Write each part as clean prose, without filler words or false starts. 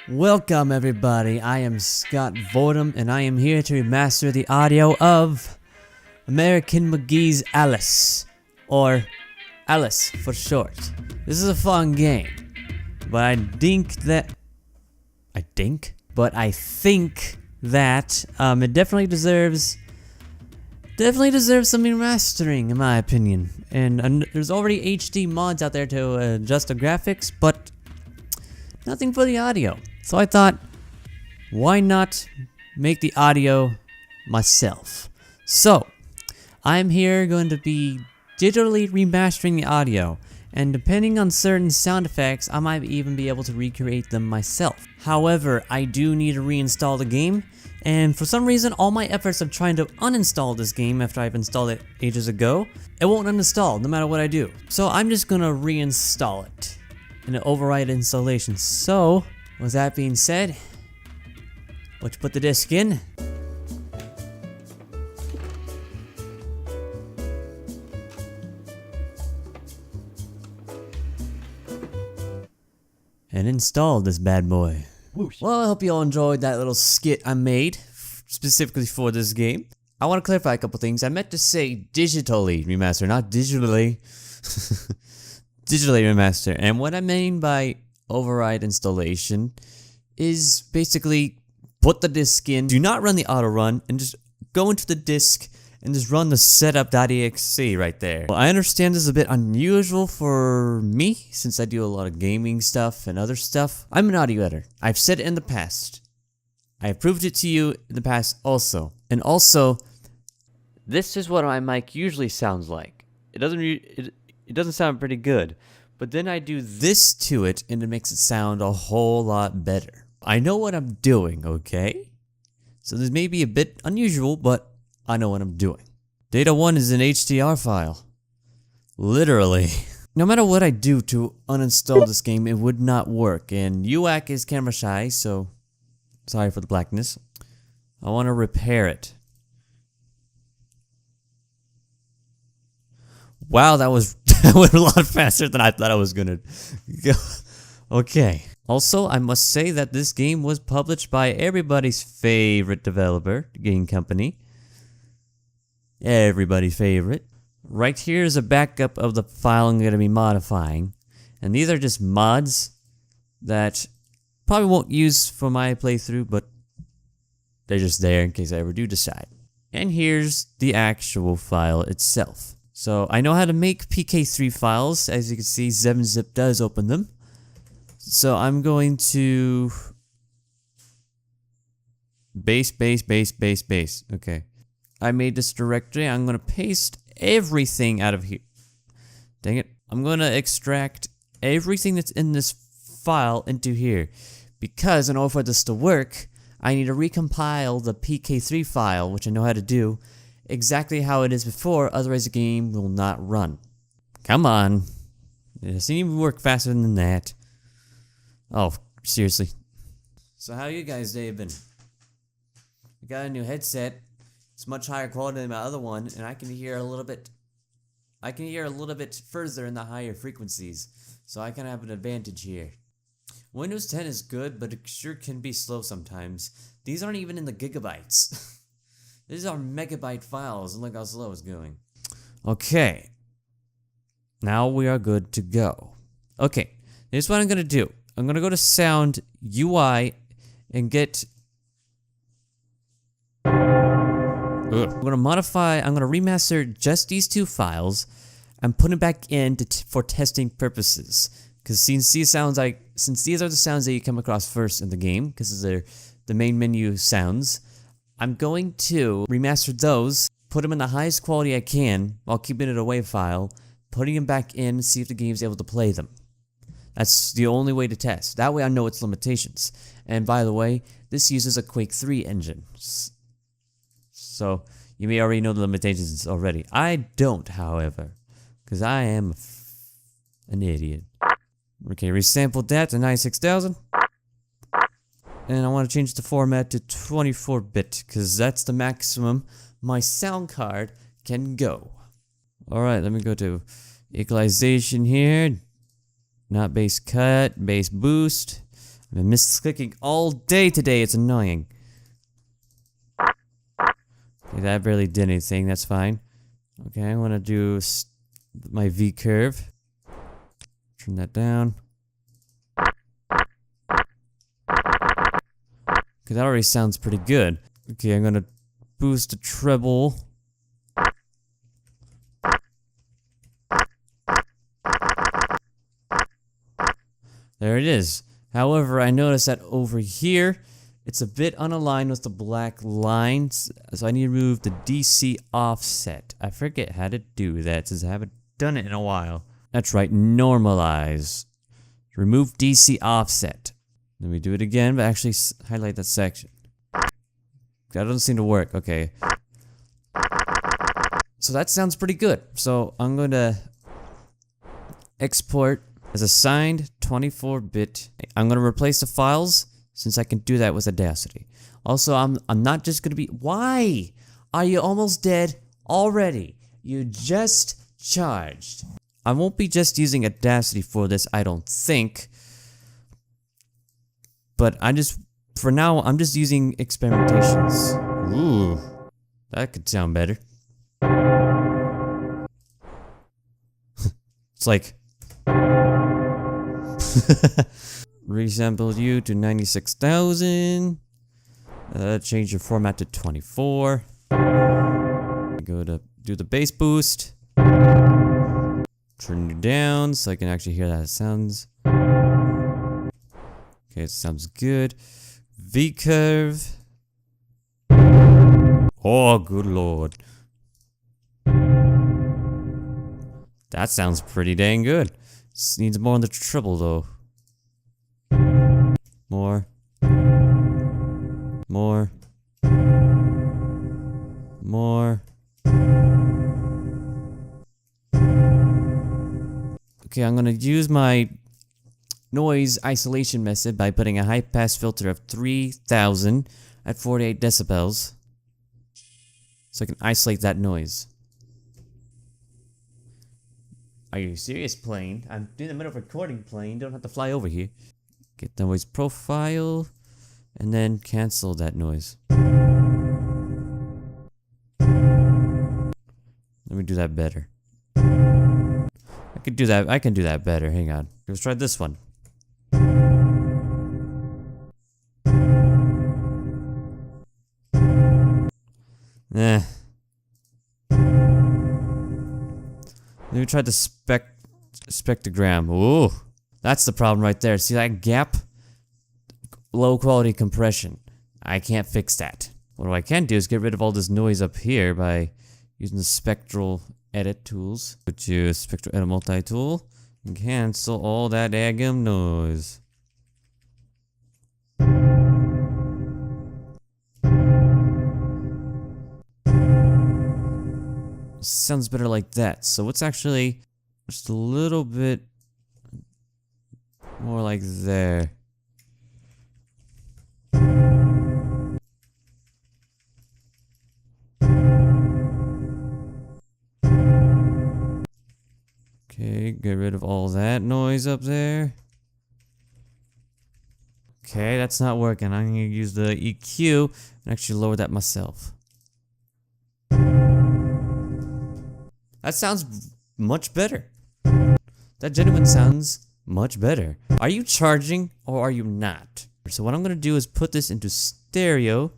Welcome everybody, I am ScottVordem and I am here to remaster the audio of American McGee's Alice, or Alice for short. This is a fun game, but I think that it definitely deserves some remastering in my opinion. And there's already HD mods out there to adjust the graphics, but nothing for the audio. So I thought, why not make the audio myself? So, I'm here going to be digitally remastering the audio, and depending on certain sound effects, I might even be able to recreate them myself. However, I do need to reinstall the game, and for some reason, all my efforts of trying to uninstall this game after I've installed it ages ago, it won't uninstall no matter what I do. So I'm just gonna reinstall it in an override installation. So, with that being said, let's put the disc in. And install this bad boy. Whoosh. Well, I hope you all enjoyed that little skit I made specifically for this game. I want to clarify a couple things. I meant to say digitally remaster, not digitally. Digitally remaster. And what I mean by override installation is basically put the disk in, do not run the auto run, and just go into the disk and just run the setup.exe right there. Well, I understand this is a bit unusual for me since I do a lot of gaming stuff and other stuff. I'm an audio editor. I've said it in the past. I have proved it to you in the past also. And also, this is what my mic usually sounds like. It doesn't sound pretty good, but then I do this to it and it makes it sound a whole lot better. I know what I'm doing, okay? So this may be a bit unusual, but I know what I'm doing. Data 1 is an HDR file. Literally. No matter what I do to uninstall this game, it would not work, and UAC is camera shy, so sorry for the blackness. I want to repair it. Wow, that went a lot faster than I thought I was gonna go. Okay. Also, I must say that this game was published by everybody's favorite developer, game company. Everybody's favorite. Right here is a backup of the file I'm gonna be modifying. And these are just mods that probably won't use for my playthrough, but they're just there in case I ever do decide. And here's the actual file itself. So I know how to make PK3 files. As you can see, 7-zip does open them. So I'm going to base. Okay. I made this directory. I'm going to paste everything out of here. Dang it. I'm going to extract everything that's in this file into here. Because in order for this to work, I need to recompile the PK3 file, which I know how to do, exactly how it is before, otherwise the game will not run. Come on. It doesn't even work faster than that. Oh, seriously. So how you guys' day been? I got a new headset. It's much higher quality than my other one, and I can hear a little bit further in the higher frequencies. So I kind of have an advantage here. Windows 10 is good, but it sure can be slow sometimes. These aren't even in the gigabytes. These are megabyte files, and look how slow it's going. Okay. Now we are good to go. Okay, here's what I'm gonna do. I'm gonna go to Sound, UI, and get... I'm gonna remaster just these two files, and put them back in for testing purposes. Because since these are the sounds that you come across first in the game, because they're the main menu sounds, I'm going to remaster those, put them in the highest quality I can, while keeping it a WAV file, putting them back in, see if the game's able to play them. That's the only way to test. That way I know its limitations. And by the way, this uses a Quake 3 engine. So, you may already know the limitations already. I don't, however, because I am an idiot. Okay, resample that to 96,000. And I want to change the format to 24-bit, because that's the maximum my sound card can go. Alright, let me go to equalization here. Not bass cut, bass boost. I've been misclicking all day today. It's annoying. Okay, that barely did anything. That's fine. Okay, I want to do my V curve. Turn that down. Okay, that already sounds pretty good. Okay, I'm gonna boost the treble. There it is. However, I noticed that over here, it's a bit unaligned with the black lines, so I need to remove the DC offset. I forget how to do that since I haven't done it in a while. That's right, normalize. Remove DC offset. Let me do it again, but actually highlight that section. That doesn't seem to work. Okay. So that sounds pretty good. So I'm going to export as a signed 24-bit. I'm going to replace the files since I can do that with Audacity. Also, I'm not just going to be... Why are you almost dead already? You just charged. I won't be just using Audacity for this, I don't think. But for now, I'm just using experimentations. Ooh, that could sound better. It's like... Resample you to 96,000. Change your format to 24. Go to do the bass boost. Turn you down so I can actually hear that it sounds. Okay, it sounds good. V curve. Oh, good lord. That sounds pretty dang good. Just needs more on the treble though. More. More. More. Okay, I'm gonna use my noise isolation method by putting a high pass filter of 3000 at 48 decibels so I can isolate that noise. Are you serious, plane? I'm in the middle of recording, plane. Don't have to fly over here. Get the noise profile and then cancel that noise. Let me do that better. I can do that better. Hang on. Let's try this one. Let me try the spectrogram. Ooh, that's the problem right there. See that gap? Low quality compression. I can't fix that. What I can do is get rid of all this noise up here by using the spectral edit tools. Go to spectral edit multi-tool and cancel all that daggum noise. Sounds better like that. So it's actually just a little bit more like there. Okay, get rid of all that noise up there. Okay, that's not working. I'm gonna use the EQ and actually lower that myself. That sounds much better. That genuine sounds much better. Are you charging or are you not? So what I'm gonna do is put this into stereo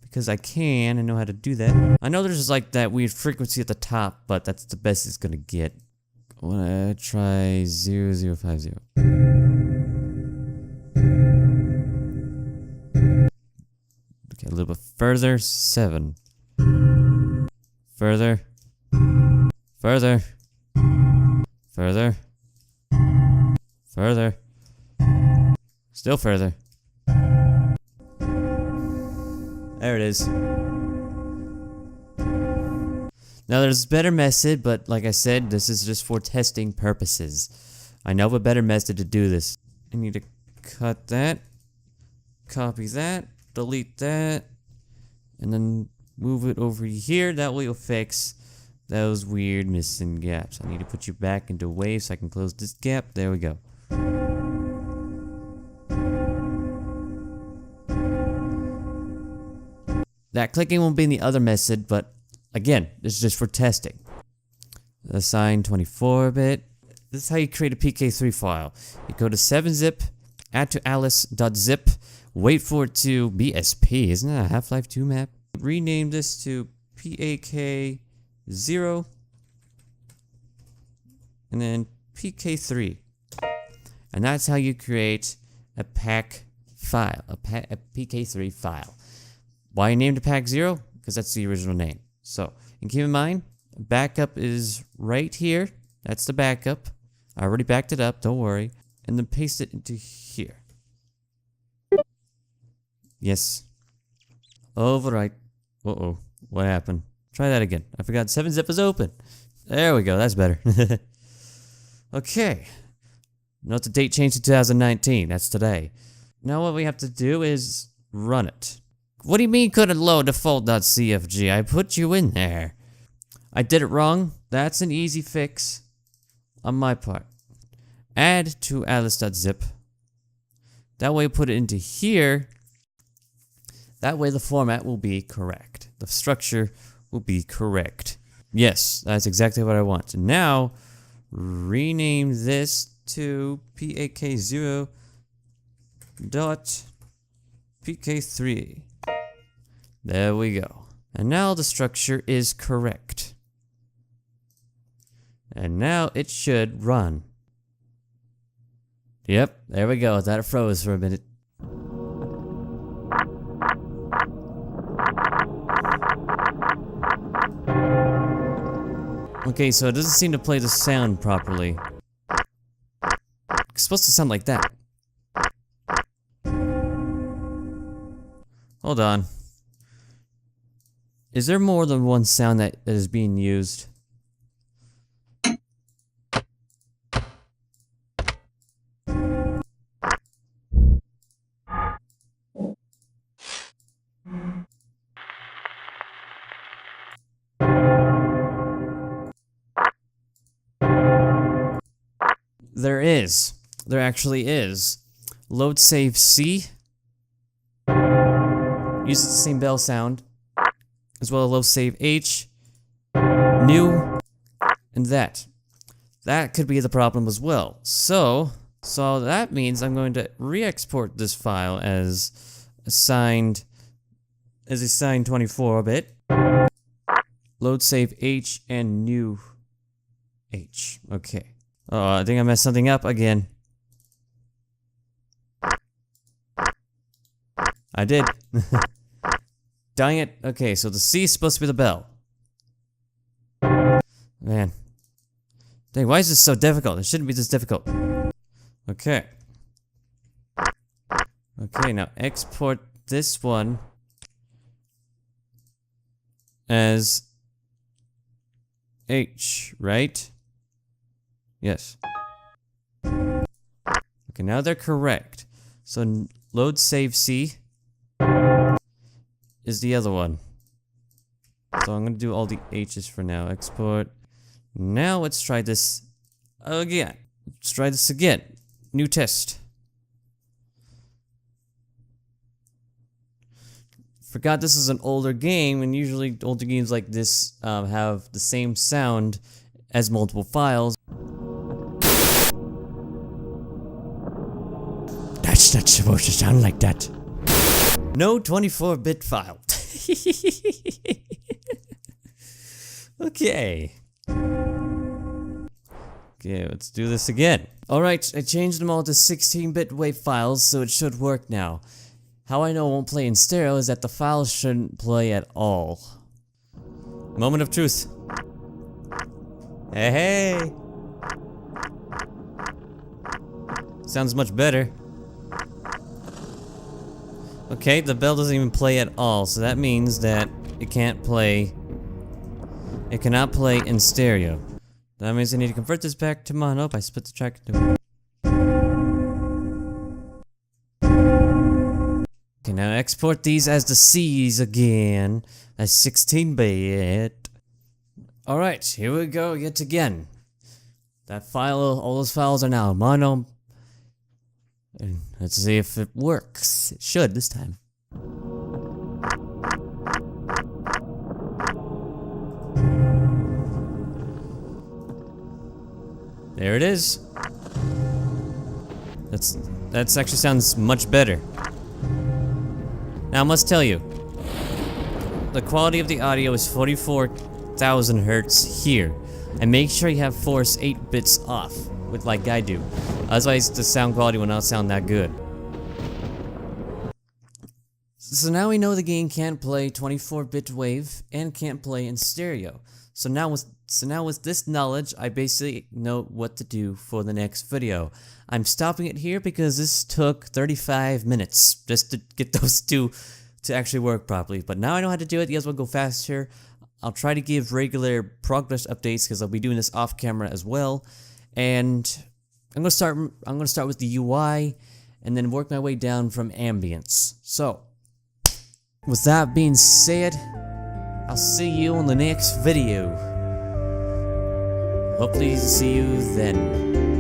because I can and know how to do that. I know there's like that weird frequency at the top, but that's the best it's gonna get. I wanna try 0050. Okay, a little bit further. 7. Further. Further. Further. Further. Still further. There it is. Now there's a better method, but like I said, this is just for testing purposes. I know of a better method to do this. I need to cut that, copy that, delete that, and then move it over here. That way it'll fix those weird missing gaps. I need to put you back into wave so I can close this gap. There we go. That clicking won't be in the other method, but again, this is just for testing. Assign 24-bit. This is how you create a PK3 file. You go to 7-zip, add to alice.zip, wait for it to be SP. Isn't that a Half-Life 2 map? Rename this to PAK0 and then PK3. And that's how you create a pack file, a PK3 file. Why you named it pack 0? Because that's the original name. So, and keep in mind, backup is right here. That's the backup. I already backed it up, don't worry. And then paste it into here. Yes. Overwrite. Uh-oh. What happened? Try that again. I forgot 7-zip is open. There we go. That's better. Okay. Note the date changed to 2019. That's today. Now what we have to do is run it. What do you mean couldn't load default.cfg? I put you in there. I did it wrong. That's an easy fix on my part. Add to alice.zip. That way put it into here. That way the format will be correct. The structure will be correct. Yes, that's exactly what I want. Now, rename this to PAK0.PK3. There we go. And now the structure is correct. And now it should run. Yep, there we go. That froze for a minute. Okay, so it doesn't seem to play the sound properly. It's supposed to sound like that. Hold on. Is there more than one sound that is being used? There is. There actually is. Load save C uses the same bell sound, as well as load save H, new, and that. That could be the problem as well. So that means I'm going to re-export this file as assigned 24-bit. Load save H and new H. Okay. Oh, I think I messed something up again. I did. Dang it. Okay, so the C is supposed to be the bell. Man. Dang, why is this so difficult? It shouldn't be this difficult. Okay. Okay, now export this one as H, right? Yes. Okay, now they're correct. So load save C is the other one. So I'm gonna do all the H's for now. Export. Now let's try this again. Let's try this again. New test. Forgot this is an older game, and usually older games like this have the same sound as multiple files. That's not supposed to sound like that. No 24-bit file. Okay. Okay, let's do this again. Alright, I changed them all to 16-bit WAV files, so it should work now. How I know it won't play in stereo is that the files shouldn't play at all. Moment of truth. Hey, hey! Sounds much better. Okay, the bell doesn't even play at all, so that means that it can't play. It cannot play in stereo. That means I need to convert this back to mono by split the track into. Okay, now export these as the C's again, as 16-bit. Alright, here we go yet again. That file, all those files are now mono. And let's see if it works. It should this time. There it is. That's actually sounds much better. Now I must tell you, the quality of the audio is 44,000 hertz here, and make sure you have force 8 bits off, with like I do. Otherwise, the sound quality will not sound that good. So now we know the game can't play 24-bit wave and can't play in stereo. So now with this knowledge, I basically know what to do for the next video. I'm stopping it here because this took 35 minutes just to get those two to actually work properly. But now I know how to do it. You guys want to go faster? I'll try to give regular progress updates because I'll be doing this off camera as well. And I'm gonna start with the UI and then work my way down from ambience. So with that being said, I'll see you on the next video. Hopefully see you then.